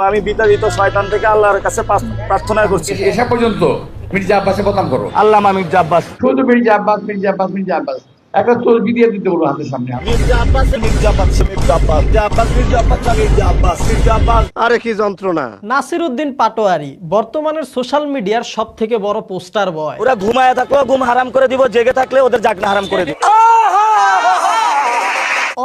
আমি বিতাড়িত শয়তান থেকে আল্লাহর কাছে প্রার্থনা করছি। এসা পর্যন্ত মির্জা আব্বাসে বদনাম করো। আল্লামা মির্জা আব্বাস, শুধু মির্জা আব্বাস মির্জা আব্বাস মির্জা আব্বাস একটা তসবি দিয়ে দিতে বলো হাতের সামনে। মির্জা আব্বাস, মির্জা আব্বাস, মির্জা আব্বাস, মির্জা আব্বাস, মির্জা আব্বাস, মির্জা আব্বাস, মির্জা আব্বাস। আরে কি যন্ত্রণা! নাসিরউদ্দিন পাটোয়ারি বর্তমানের সোশ্যাল মিডিয়ার সবথেকে বড় পোস্টার বয়। ওরা ঘুমায় থাকলেও ঘুম হারাম করে দিব, জেগে থাকলে ওদের জাগনা হারাম করে দিব।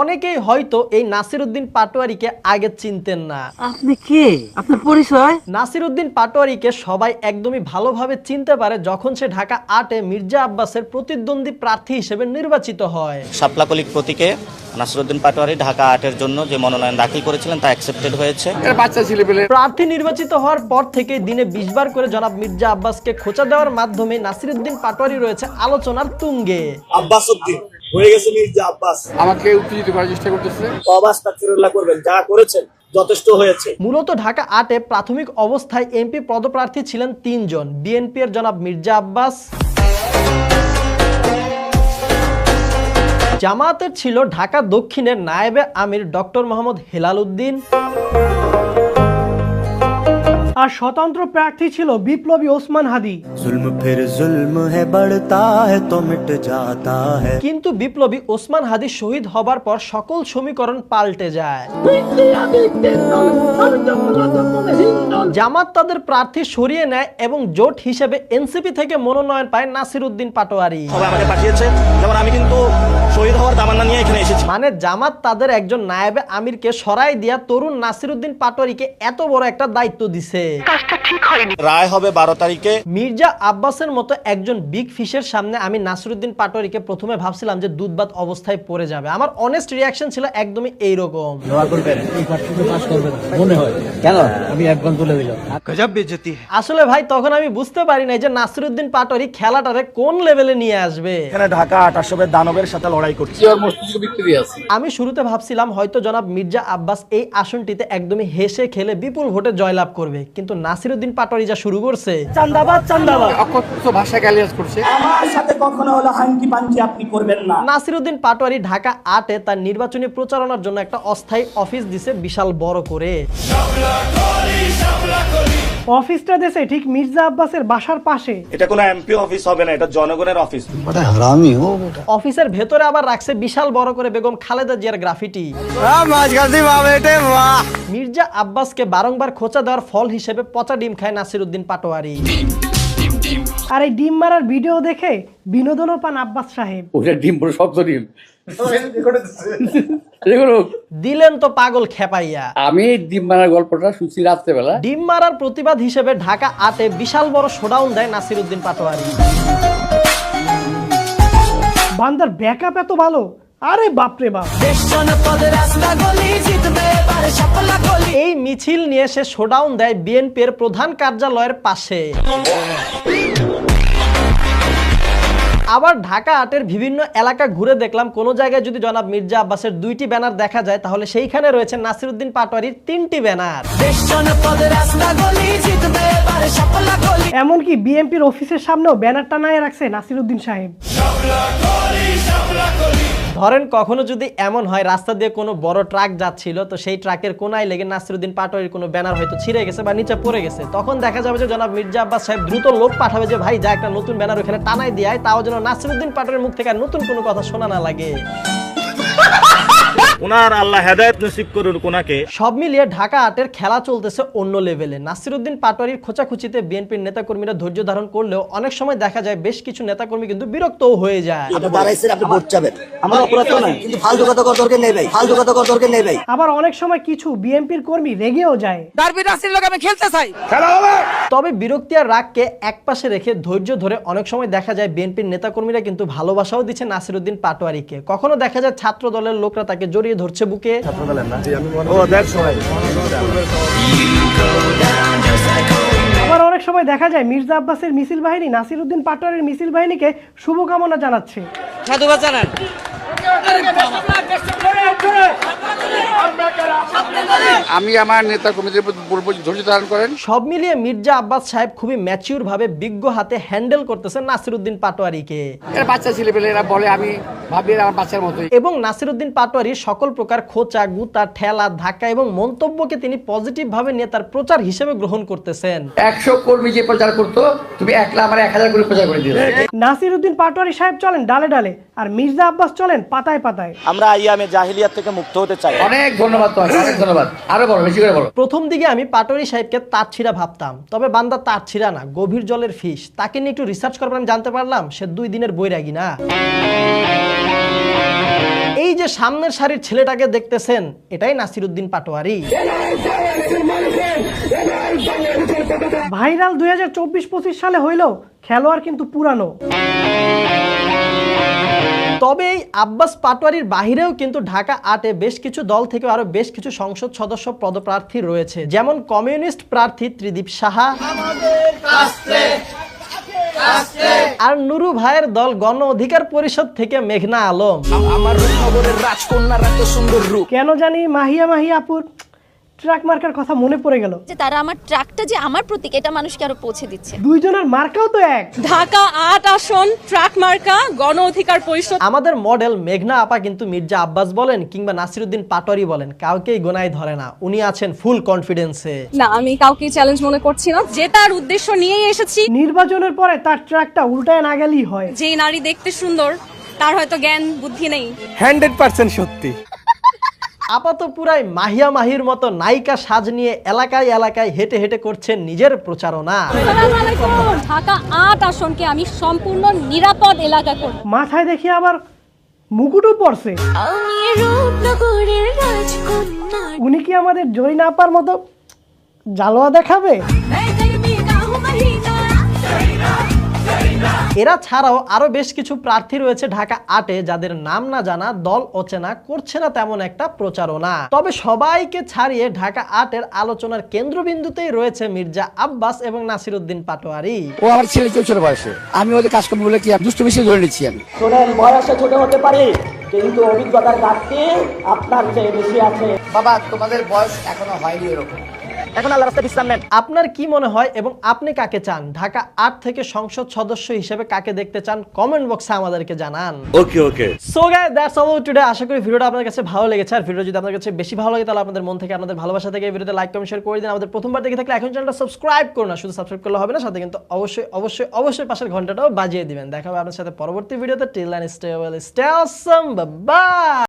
অনেকেই হয়তো এই নাসিরউদ্দিন পাটোয়ারিকে আগে চিনতেন না। আপনি কে? আপনার পরিচয়? নাসিরউদ্দিন পাটোয়ারিকে সবাই একদমই ভালোভাবে চিনতে পারে যখন সে ঢাকা ৮-এ মির্জা আব্বাসের প্রতিদ্বন্দ্বী প্রার্থী হিসেবে নির্বাচিত হয়। শাপলা কলিক প্রতীকে নাসিরউদ্দিন পাটোয়ারি ঢাকা ৮-এর জন্য যে মনোনয়ন দাখিল করেছিলেন তা অ্যাকসেপ্টেড হয়েছে। এর বাচ্চা ছেলে পেলে প্রার্থী নির্বাচিত হওয়ার পর থেকে দিনে ২০ বার করে জনাব মির্জা আব্বাসকে খোঁচা দেওয়ার মাধ্যমে নাসিরউদ্দিন পাটোয়ারি রয়েছে আলোচনার তুঙ্গে। আব্বাস উদ্দিন হয়ে গেছে মির্জা আব্বাস। আমাকে উত্তেজিত করার চেষ্টা করতেছে। তওবা আস্তাগফিরুল্লাহ করবেন, যা করেছেন যথেষ্ট হয়েছে। মূলত ঢাকা ৮-এ প্রাথমিক অবস্থায় এমপি পদপ্রার্থী ছিলেন ৩ জন। বিএনপি এর জনাব মির্জা আব্বাস, জামায়াতের ছিল ঢাকা দক্ষিণের নায়েবে আমির ডক্টর মোহাম্মদ হেলাল উদ্দিন, আর স্বতন্ত্র প্রার্থী ছিল বিপ্লবী ওসমান হাদি। কিন্তু বিপ্লবী ওসমান হাদি শহীদ হবার পর সকল সমীকরণ পাল্টে যায়। জামাত তাদের প্রার্থী সরিয়ে নেয় এবং জোট হিসেবে এনসিপি থেকে মনোনয়ন পায় নাসিরউদ্দিন পাটোয়ারি। সবাই আমাকে পাঠিয়েছে, যেমন আমি কিন্তু শহীদ হওয়ার তামান্না নিয়ে এখানে এসেছি। মানে জামাত তাদের একজন নায়েবে আমিরকে সরাই দিয়া তরুণ নাসিরউদ্দিন পাটোয়ারিকে এত বড় একটা দায়িত্ব দিছে। রায় হবে ১২ তারিখে। মির্জা আব্বাসের মতো একজন বিগ ফিশের সামনে আমি নাসিরউদ্দিন পাটোয়ারিকে প্রথমে ভাবছিলাম যে দুধবাত অবস্থায় পড়ে যাবে। আমার অনেস্ট রিয়াকশন ছিল একদমই এইরকম। আসলে ভাই তখন আমি বুঝতে পারি নাই যে নাসিরউদ্দিন পাটোয়ারি খেলাটারে কোন লেভেলে নিয়ে আসবে। এখানে ঢাকা ৮ আসবে দানবের সাথে লড়াই করছি। ওর মস্তিষ্ক বিক্রি আছে। আমি শুরুতে ভাবছিলাম হয়তো জনাব মির্জা আব্বাস এই আসনটিতে একদমই হেসে খেলে বিপুল ভোটে জয়লাভ করবে, কিন্তু নাসিরউদ্দিন পাটোয়ারি যা শুরু করছে, চান্দাবাদ চান্দাবাদ, অকথ্য ভাষা গালিয়াজ করছে। আমার সাথে কখনো হলো হাঙ্কি পাঞ্চি আপনি করবেন না। নাসিরউদ্দিন পাটোয়ারি ঢাকা ৮-এ তার নির্বাচনী প্রচারণার জন্য একটা অস্থায়ী অফিস দিছে বিশাল বড় করে। অফিসটা দেশে ঠিক মির্জা আব্বাসের বাসার পাশে। এটা কোনো এমপি অফিস হবে না, এটা জনগণের অফিস। অফিসের ভেতরে আবার রাখছে বিশাল বড় করে বেগম খালেদা জিয়ার গ্রাফিটি। মির্জা আব্বাসকে বারংবার খোঁচা দেওয়ার ফল হিসেবে পচা ডিম খায় নাসিরউদ্দিন পাটোয়ারি। আর এই ডিম মারার ভিডিও দেখে বিনোদনও পান আব্বাস সাহেব। ওটা ডিম পুরো শক্ত ডিম। দিলেন তো পাগল খেপাইয়া। আমি ডিম মারার গল্পটা শুনছি রাত্রেবেলা। ডিম মারার প্রতিবাদ হিসেবে ঢাকা ৮-এ বিশাল বড় শোডাউন দেয় নাসিরউদ্দিন পাটোয়ারি। বান্দার ব্যাকআপ এত ভালো, আরে বাপরে বাপ। এই মিছিল নিয়ে সে শোডাউন দেয় বিএনপির প্রধান কার্যালয়ের পাশে। আবার ঢাকা ৮-এর বিভিন্ন এলাকা ঘুরে দেখলাম কোন জায়গায় যদি জনাব মির্জা আব্বাসের 2টি ব্যানার দেখা যায় তাহলে সেইখানে রয়েছে নাসিরউদ্দিন পাটোয়ারির 3টি ব্যানার। এমনকি বিএনপির অফিসের সামনেও ব্যানার টানায় রাখছে নাসিরউদ্দিন সাহেব। ধরেন কখনো যদি এমন হয় রাস্তা দিয়ে কোনো বড় ট্রাক যাচ্ছিল, তো সেই ট্রাকের কোনায় লেগে নাসিরউদ্দিন পাটোয়ারির কোনো ব্যানার হয়তো ছিঁড়ে গেছে বা নিচে পড়ে গেছে, তখন দেখা যাবে যে জনাব মির্জা আব্বাস সাহেব দ্রুত লোক পাঠাবে যে ভাই যা একটা নতুন ব্যানার ওখানে টানাই দিয়ে আয়, তাও যেন নাসিরউদ্দিন পাটোয়ারির মুখ থেকে আর নতুন কোনো কথা শোনা না লাগে। ওনার আল্লাহ হেদায়েত নসিব করুন ওনাকে। সব মিলিয়ে ঢাকা ৮-এর খেলা চলতেছে অন্য লেভেলে। নাসিরউদ্দিন পাটোয়ারির খোঁচাখুচিতে বিএনপির নেতাকর্মীরা ধৈর্য ধারণ করলেও অনেক সময় দেখা যায় বেশ কিছু নেতাকর্মী কিন্তু বিরক্তও হয়ে যায়। আবার অনেক সময় কিছু বিএনপির কর্মী রেগেও যায়। তবে বিরক্তি আর রাগকে একপাশে রেখে ধৈর্য ধরে অনেক সময় দেখা যায় বিএনপির নেতাকর্মীরা কিন্তু ভালোবাসাও দিচ্ছে নাসিরউদ্দিন পাটোয়ারিকে। কখনো দেখা যায় ছাত্র দলের লোকরা তাকে জড়িয়ে ধরছে বুকে। আবার অনেক সময় দেখা যায় মির্জা আব্বাসের মিছিল বাহিনী নাসিরউদ্দিন পাটোয়ারির মিছিল বাহিনীকে শুভকামনা জানাচ্ছে। সাধুবাদ জানান। আমি আমার নেতা কর্মীদের প্রতি বলবো ধৈর্য ধারণ করেন। সব মিলিয়ে মির্জা আব্বাস সাহেব খুবই ম্যাচিউর ভাবে বিজ্ঞ হাতে হ্যান্ডেল করতেছেন নাসিরউদ্দিন পাটোয়ারিকে। এরা বাচ্চা ছেলে পেলে এরা বলে আমি ভাবি এরা আমার বাচ্চার মতোই। এবং নাসিরউদ্দিন পাটোয়ারি সকল প্রকার খোঁচা গুতা ঠেলা ধাক্কা এবং মন্তব্যকে তিনি পজিটিভ ভাবে নিয়ে তার প্রচার হিসেবে গ্রহণ করতেছেন। 100 কর্মী যে প্রচার করতো তুমি একলা আমার 1000 করে প্রচার করে দিলে। নাসিরউদ্দিন পাটোয়ারি সাহেব চলেন ডালে ডালে, আর মির্জা আব্বাস চলেন পাতায় পাতায়। আমরা আইয়ামে জাহিলিয়াত থেকে মুক্ত হতে চাই। অনেক ধন্যবাদ তোমাকে, অনেক ধন্যবাদ। আরো বলো, বেশি করে বলো। প্রথম দিকে আমি পাটোয়ারি সাহেবকে তাঁতছিড়া ভাবতাম, তবে বান্দা তাঁতছিড়া না, গভীর জলের ফিশ। তাকে নিয়ে একটু রিসার্চ করবার আমি জানতে পারলাম সে 2 দিনের বৈরাগী না। এই যে সামনের সারির ছেলেটাকে দেখতেছেন, এটাই নাসিরউদ্দিন পাটোয়ারি। ভাইরাল 2024-25 সালে হইলেও খেলোয়াড় কিন্তু পুরানো। তবে এই আব্বাস পাটোয়ারির বাহিরেও কিন্তু ঢাকা 8-এ বেশ কিছু দল থেকে আরো বেশ কিছু সংসদ সদস্য পদপ্রার্থী রয়েছে, যেমন কমিউনিস্ট প্রার্থী ত্রিদীপ সাহা আর নুরু ভাইয়ের দল গণ অধিকার পরিষদ থেকে মেঘনা আলম। কেন জানি মাহিয়া আপুর ট্রাক মার্কার কথা মনে পড়ে গেল। যে তারা আমার ট্রাকটা যে আমার প্রতীক এটা মানুষকে আরো পৌঁছে দিচ্ছে। দুইজনের মার্কাও তো এক। ঢাকা 8 আসন ট্রাক মার্কা গণ অধিকার পরিষদ। আমাদের মডেল মেঘনা আপা কিন্তু মির্জা আব্বাস বলেন কিংবা নাসিরউদ্দিন পাটোয়ারি বলেন কাউকেই গোনায় ধরে না, উনি আছেন ফুল কনফিডেন্সে। না, আমি কাউকে চ্যালেঞ্জ মনে করছি না, যে তার উদ্দেশ্য নিয়েই এসেছি। নির্বাচনের পরে তার ট্রাকটা উল্টায় না গেলেই হয়। যে নারী দেখতে সুন্দর তার হয়তো জ্ঞান বুদ্ধি নেই। 100% সত্যি। আপাতত পুরাই মাহিয়া মাহির মতো নায়িকা সাজ নিয়ে এলাকায় এলাকায় হেঁটে হেঁটে করছেন নিজের প্রচারণা। আসসালামু আলাইকুম। ঢাকা 8 আসনকে আমি সম্পূর্ণ নিরাপদ এলাকা করব। মাথায় দেখি আবার মুকুটও পড়ছে। উনি কি আমাদের জরিনা আপার মতো জালোয়া দেখাবে? এরা ছাড়াও আরো বেশ কিছু প্রার্থী রয়েছে ঢাকা 8-এ যাদের নাম না জানা, দল অচেনা, করছে না তেমন একটা প্রচারণা। তবে সবাইকে ছাড়িয়ে ঢাকা 8-এর আলোচনার কেন্দ্রবিন্দুতেই রয়েছে মির্জা আব্বাস এবং নাসিরউদ্দিন পাটোয়ারি। ও আমার ছেলে কেউ ছোট বয়সে, আমি ওদের কাজকর্ম বলে কি দুষ্ট বেশি ধরে নিচ্ছি আমি। শোনেন, বয়সে ছোট হতে পারে কিন্তু অভিজ্ঞতার ঘাটতি আপনার চেয়ে বেশি আছে। বাবা তোমাদের বয়স এখনো হয়নি এরকম। এখন আল্লাহ রাস্তায় বিশ্রাম নেন। আপনার কি মনে হয় এবং আপনি কাকে চান? ঢাকা 8 থেকে সংসদ সদস্য হিসেবে কাকে দেখতে চান? কমেন্ট বক্সে আমাদেরকে জানান। Okay. So guys, that's all today. আশা করি ভিডিওটা আপনাদের কাছে ভালো লেগেছে। আর ভিডিও যদি আপনাদের কাছে বেশি ভালো লাগে তাহলে আপনাদের মন থেকে আপনাদের ভালোবাসা থেকে এই ভিডিওতে লাইক কমেন্ট শেয়ার করে দিন। আমাদের প্রথমবার দেখে থাকলে এখন চ্যানেলটা সাবস্ক্রাইব করুন না, শুধু সাবস্ক্রাইব করলে হবে না, সাথে কিন্তু অবশ্যই পাশের ঘন্টাটাও বাজিয়ে দিবেন। দেখা হবে আপনার সাথে পরবর্তী ভিডিওতে। Till then stay well, stay awesome, by.